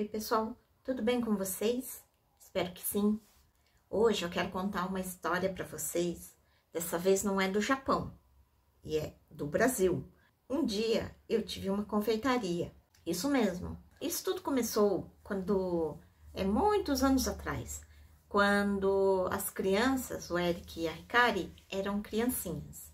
Oi, pessoal, tudo bem com vocês? Espero que sim. Hoje eu quero contar uma história para vocês. Dessa vez não é do Japão, e é do Brasil. Um dia eu tive uma confeitaria, isso mesmo. Isso tudo começou muitos anos atrás, quando as crianças, o Eric e a Hikari, eram criancinhas.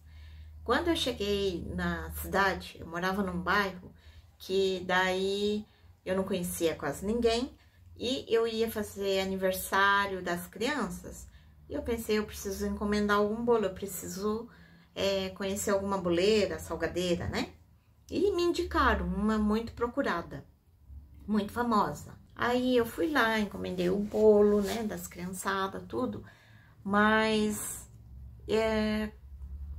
Quando eu cheguei na cidade, eu morava num bairro que daí eu não conhecia quase ninguém e eu ia fazer aniversário das crianças. E eu pensei, eu preciso encomendar algum bolo, eu preciso conhecer alguma boleira, salgadeira, né? E me indicaram uma muito procurada, muito famosa. Aí eu fui lá, encomendei o bolo, né, das criançadas, tudo, mas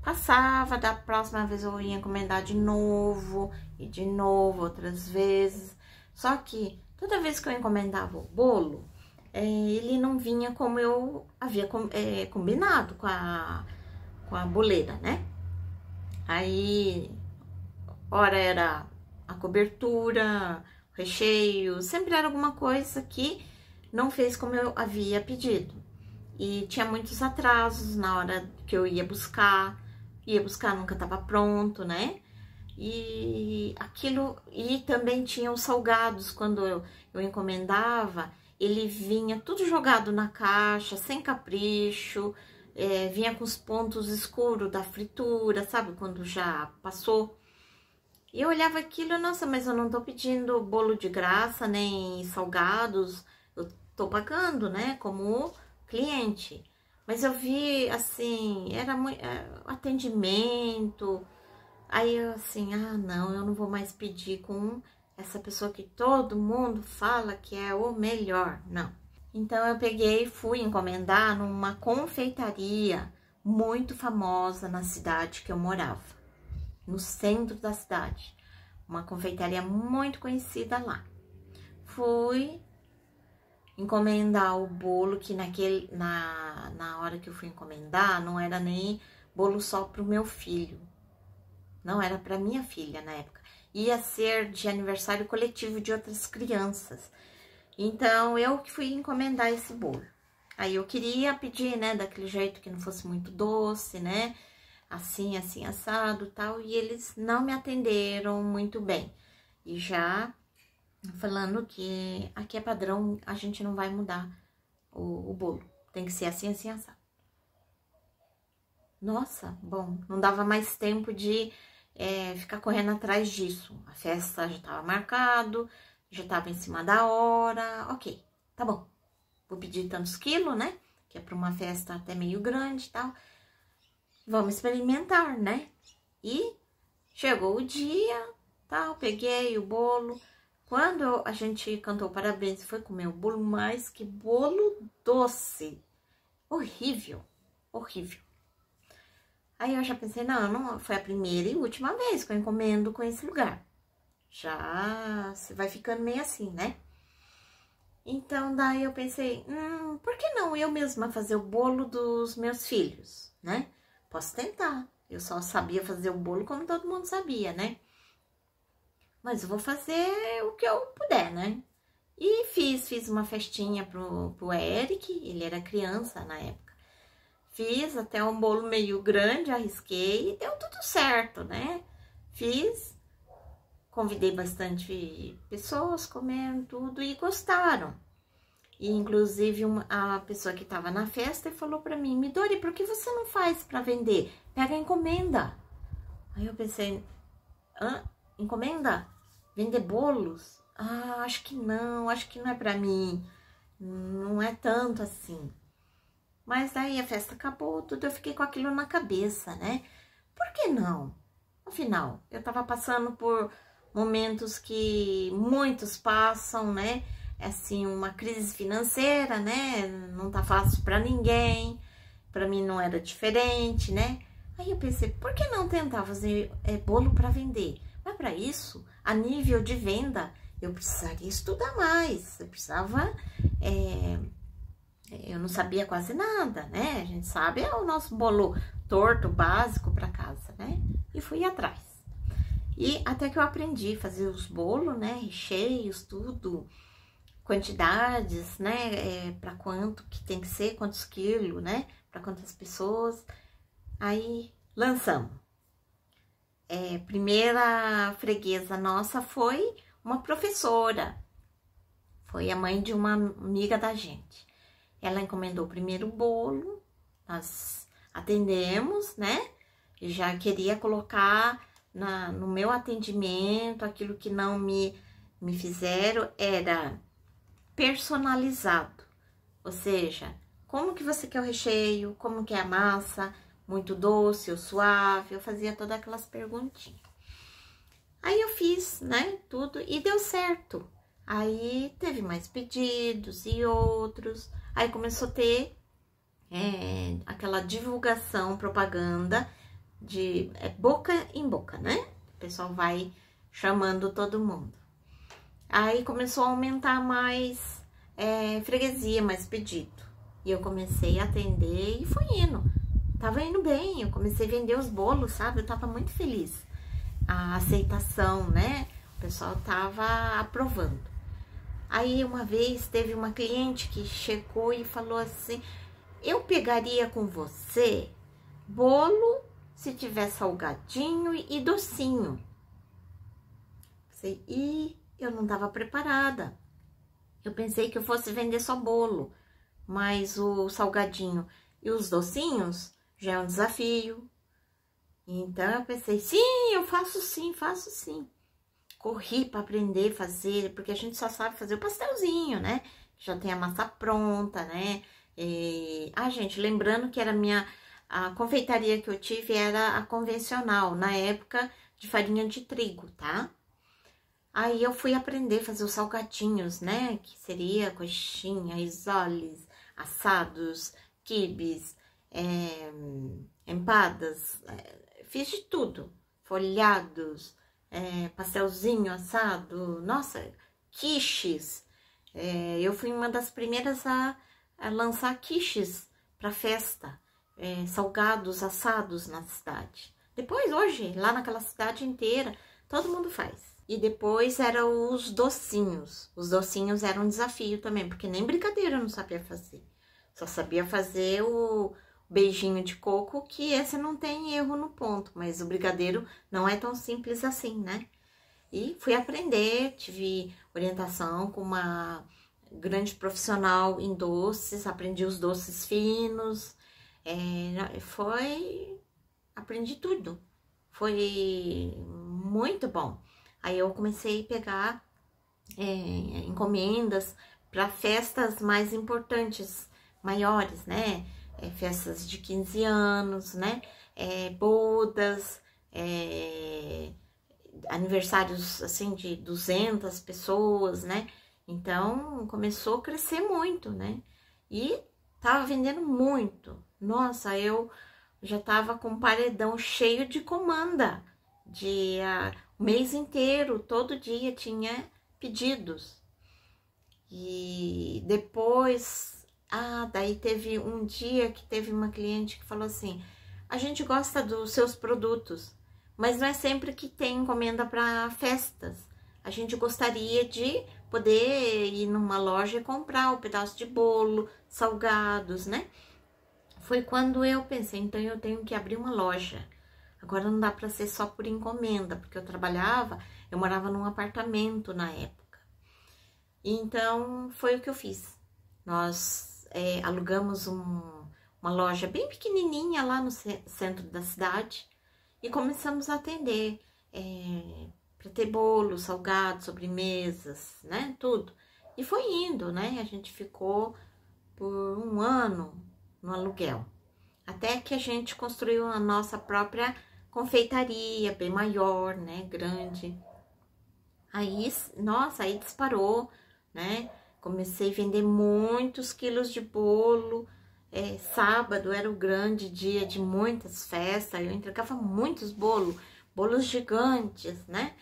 passava, da próxima vez eu ia encomendar de novo, e de novo, outras vezes. Só que toda vez que eu encomendava o bolo, ele não vinha como eu havia combinado com a boleira, né? Aí, ora era a cobertura, o recheio, sempre era alguma coisa que não fez como eu havia pedido. E tinha muitos atrasos na hora que eu ia buscar nunca estava pronto, né? E também tinha os salgados, quando eu encomendava, ele vinha tudo jogado na caixa, sem capricho, vinha com os pontos escuros da fritura, sabe? Quando já passou. E eu olhava aquilo, nossa, mas eu não tô pedindo bolo de graça, nem salgados, eu tô pagando, né? Como cliente. Mas eu vi, assim, era muito atendimento. Aí eu assim, não, eu não vou mais pedir com essa pessoa que todo mundo fala que é o melhor, não. Então eu peguei e fui encomendar numa confeitaria muito famosa na cidade que eu morava, no centro da cidade. Uma confeitaria muito conhecida lá. Fui encomendar o bolo, que na hora que eu fui encomendar, não era nem bolo só pro meu filho. Não, era para minha filha na época. Ia ser de aniversário coletivo de outras crianças. Então, eu que fui encomendar esse bolo. Aí eu queria pedir, né, daquele jeito que não fosse muito doce, né? Assim, assado e tal. E eles não me atenderam muito bem. E já falando que aqui é padrão, a gente não vai mudar o bolo. Tem que ser assim, assado. Nossa, bom, não dava mais tempo de ficar correndo atrás disso. A festa já estava marcado, já estava em cima da hora. Ok, tá bom. Vou pedir tantos quilos, né? Que é para uma festa até meio grande e tal. Vamos experimentar, né? E chegou o dia, tal, peguei o bolo. Quando a gente cantou parabéns e foi comer o bolo, mais que bolo doce. Horrível, horrível. Aí eu já pensei, não, foi a primeira e última vez que eu encomendo com esse lugar. Já você vai ficando meio assim, né? Então, daí eu pensei, por que não eu mesma fazer o bolo dos meus filhos, né? Posso tentar. Eu só sabia fazer o bolo como todo mundo sabia, né? Mas eu vou fazer o que eu puder, né? E fiz uma festinha pro Eric, ele era criança na época. Fiz até um bolo meio grande, arrisquei e deu tudo certo, né? Fiz, convidei bastante pessoas, comeram tudo e gostaram. E inclusive a pessoa que estava na festa falou pra mim, Midori, por que você não faz pra vender? Pega a encomenda. Aí eu pensei, encomenda? Vender bolos? Acho que não é pra mim. Não é tanto assim. Mas aí a festa acabou, tudo, eu fiquei com aquilo na cabeça, né? Por que não? Afinal, eu tava passando por momentos que muitos passam, né? Assim, uma crise financeira, né? Não tá fácil pra ninguém. Pra mim não era diferente, né? Aí eu pensei, por que não tentar fazer bolo pra vender? Mas pra isso, a nível de venda, eu precisaria estudar mais. Eu precisava... eu não sabia quase nada, né? A gente sabe, é o nosso bolo torto, básico para casa, né? E fui atrás. E até que eu aprendi a fazer os bolos, né? Recheios, tudo. quantidades, né? Para quanto que tem que ser, quantos quilos, né? Para quantas pessoas. Aí lançamos. Primeira freguesa nossa foi uma professora. Foi a mãe de uma amiga da gente. Ela encomendou o primeiro bolo, nós atendemos, né? E já queria colocar no meu atendimento, aquilo que não me fizeram era personalizado. Ou seja, como que você quer o recheio, como que é a massa, muito doce ou suave, eu fazia todas aquelas perguntinhas. Aí eu fiz, né, tudo e deu certo. Aí teve mais pedidos e outros, aí começou a ter aquela divulgação, propaganda de boca em boca, né? O pessoal vai chamando todo mundo. Aí começou a aumentar mais freguesia, mais pedido. E eu comecei a atender e foi indo. Tava indo bem, eu comecei a vender os bolos, sabe? Eu tava muito feliz. A aceitação, né? O pessoal tava aprovando. Aí uma vez teve uma cliente que chegou e falou assim: eu pegaria com você bolo se tiver salgadinho e docinho. E eu não estava preparada. Eu pensei que eu fosse vender só bolo, mas o salgadinho e os docinhos já é um desafio. Então eu pensei, sim, eu faço sim, faço sim. Corri para aprender a fazer, porque a gente só sabe fazer o pastelzinho, né? Já tem a massa pronta, né? Gente, lembrando que era a confeitaria que eu tive era a convencional, na época de farinha de trigo, tá? Aí eu fui aprender a fazer os salgadinhos, né? Que seria coxinha, risoles, assados, quibes, empadas, fiz de tudo, folhados, pastelzinho assado, nossa, quiches. Eu fui uma das primeiras a lançar quiches para festa, salgados, assados na cidade. Depois, hoje, lá naquela cidade inteira, todo mundo faz. E depois eram os docinhos. Os docinhos eram um desafio também, porque nem brigadeiro eu não sabia fazer. Só sabia fazer o beijinho de coco, que esse não tem erro no ponto, mas o brigadeiro não é tão simples assim, né? E fui aprender, tive orientação com uma grande profissional em doces, aprendi os doces finos, aprendi tudo, foi muito bom. Aí eu comecei a pegar encomendas para festas mais importantes, maiores, né? Festas de 15 anos, né? Bodas, aniversários assim de 200 pessoas, né? Então começou a crescer muito, né? E tava vendendo muito. Nossa, eu já tava com um paredão cheio de comanda, o mês inteiro, todo dia tinha pedidos. E depois, daí teve um dia que teve uma cliente que falou assim: a gente gosta dos seus produtos, mas não é sempre que tem encomenda para festas. A gente gostaria de poder ir numa loja e comprar um pedaço de bolo, salgados, né? Foi quando eu pensei, então eu tenho que abrir uma loja. Agora não dá para ser só por encomenda, porque eu morava num apartamento na época. Então foi o que eu fiz. Nós alugamos uma loja bem pequenininha lá no centro da cidade e começamos a atender para ter bolo, salgado, sobremesas, né, tudo. E foi indo, né, a gente ficou por um ano no aluguel, até que a gente construiu a nossa própria confeitaria, bem maior, né, grande. Aí, nossa, aí disparou, né, comecei a vender muitos quilos de bolo. Sábado era o grande dia de muitas festas, eu entregava muitos bolos gigantes, né?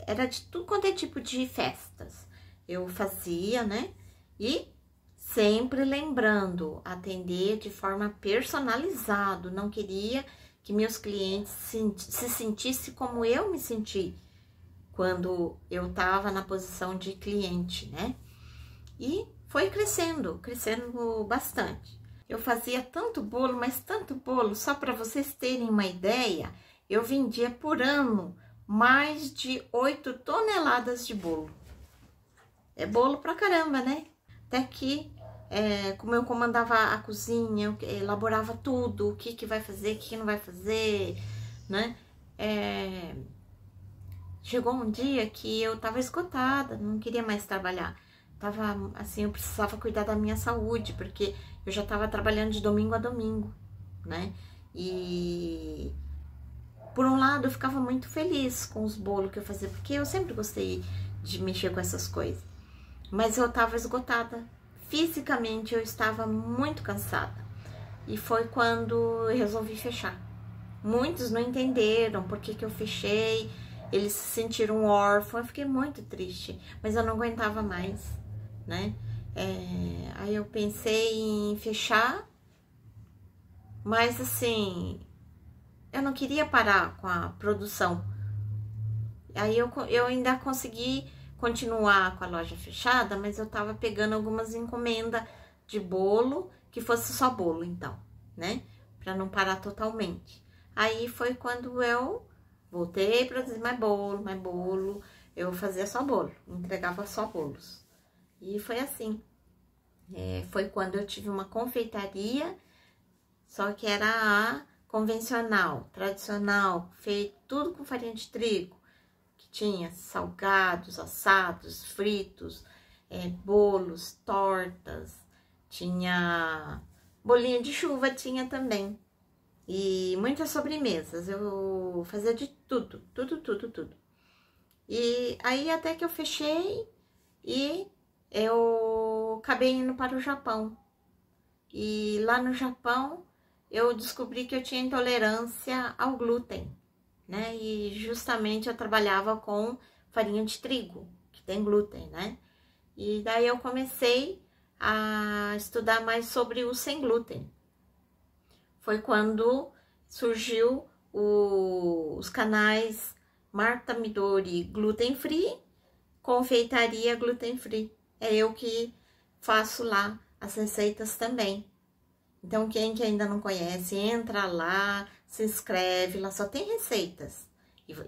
Era de tudo quanto é tipo de festas. Eu fazia, né? E sempre lembrando, atender de forma personalizada. Não queria que meus clientes se sentissem como eu me senti quando eu estava na posição de cliente, né? E foi crescendo, crescendo bastante. Eu fazia tanto bolo, mas tanto bolo, só para vocês terem uma ideia, eu vendia por ano mais de 8 toneladas de bolo. É bolo pra caramba, né? Até que, como eu comandava a cozinha, eu elaborava tudo, o que vai fazer, o que não vai fazer, né? Chegou um dia que eu tava esgotada, não queria mais trabalhar. Tava, assim, eu precisava cuidar da minha saúde, porque eu já tava trabalhando de domingo a domingo, né? E, por um lado, eu ficava muito feliz com os bolos que eu fazia, porque eu sempre gostei de mexer com essas coisas. Mas eu tava esgotada. Fisicamente, eu estava muito cansada. E foi quando eu resolvi fechar. Muitos não entenderam por que eu fechei. Eles se sentiram órfãos. Eu fiquei muito triste. Mas eu não aguentava mais, né? Aí eu pensei em fechar. Mas assim, eu não queria parar com a produção. Aí eu ainda consegui continuar com a loja fechada, mas eu tava pegando algumas encomendas de bolo, que fosse só bolo, então, né? Pra não parar totalmente. Aí foi quando eu voltei a produzir mais bolo, eu fazia só bolo, entregava só bolos. E foi assim. Foi quando eu tive uma confeitaria, só que era a convencional, tradicional, feito tudo com farinha de trigo. Tinha salgados, assados, fritos, bolos, tortas, tinha bolinho de chuva, tinha também. E muitas sobremesas, eu fazia de tudo. E aí até que eu fechei e eu acabei indo para o Japão. E lá no Japão eu descobri que eu tinha intolerância ao glúten, né? E justamente eu trabalhava com farinha de trigo, que tem glúten, né? E daí eu comecei a estudar mais sobre o sem glúten. Foi quando surgiu os canais Marta Midori Gluten Free, Confeitaria Gluten Free. É eu que faço lá as receitas também. Então, quem que ainda não conhece, entra lá, se inscreve, lá só tem receitas.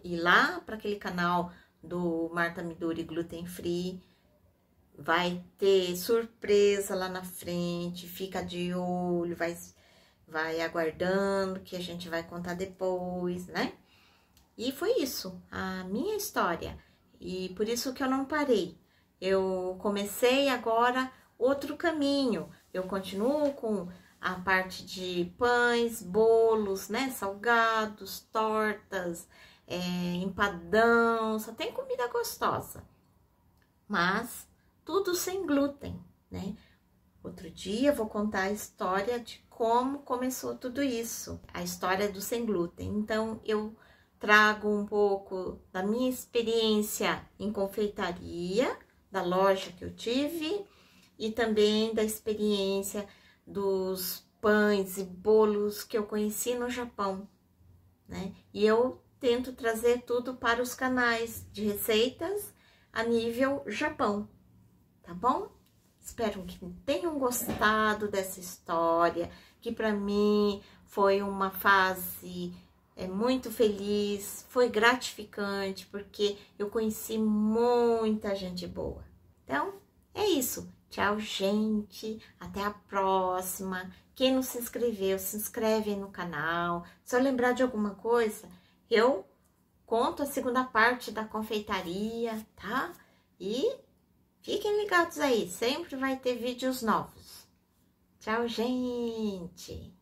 E lá para aquele canal do Marta Midori Gluten Free, vai ter surpresa lá na frente, fica de olho, vai aguardando que a gente vai contar depois, né? E foi isso, a minha história. E por isso que eu não parei. Eu comecei agora outro caminho. Eu continuo com a parte de pães, bolos, né? Salgados, tortas, empadão, só tem comida gostosa. Mas tudo sem glúten, né? Outro dia eu vou contar a história de como começou tudo isso, a história do sem glúten. Então, eu trago um pouco da minha experiência em confeitaria, da loja que eu tive, e também da experiência dos pães e bolos que eu conheci no Japão, né? E eu tento trazer tudo para os canais de receitas a nível Japão, tá bom? Espero que tenham gostado dessa história, que para mim foi uma fase muito feliz, foi gratificante, porque eu conheci muita gente boa. Então, é isso. Tchau, gente. Até a próxima. Quem não se inscreveu, se inscreve aí no canal. Se eu lembrar de alguma coisa, eu conto a segunda parte da confeitaria, tá? E fiquem ligados aí, sempre vai ter vídeos novos. Tchau, gente!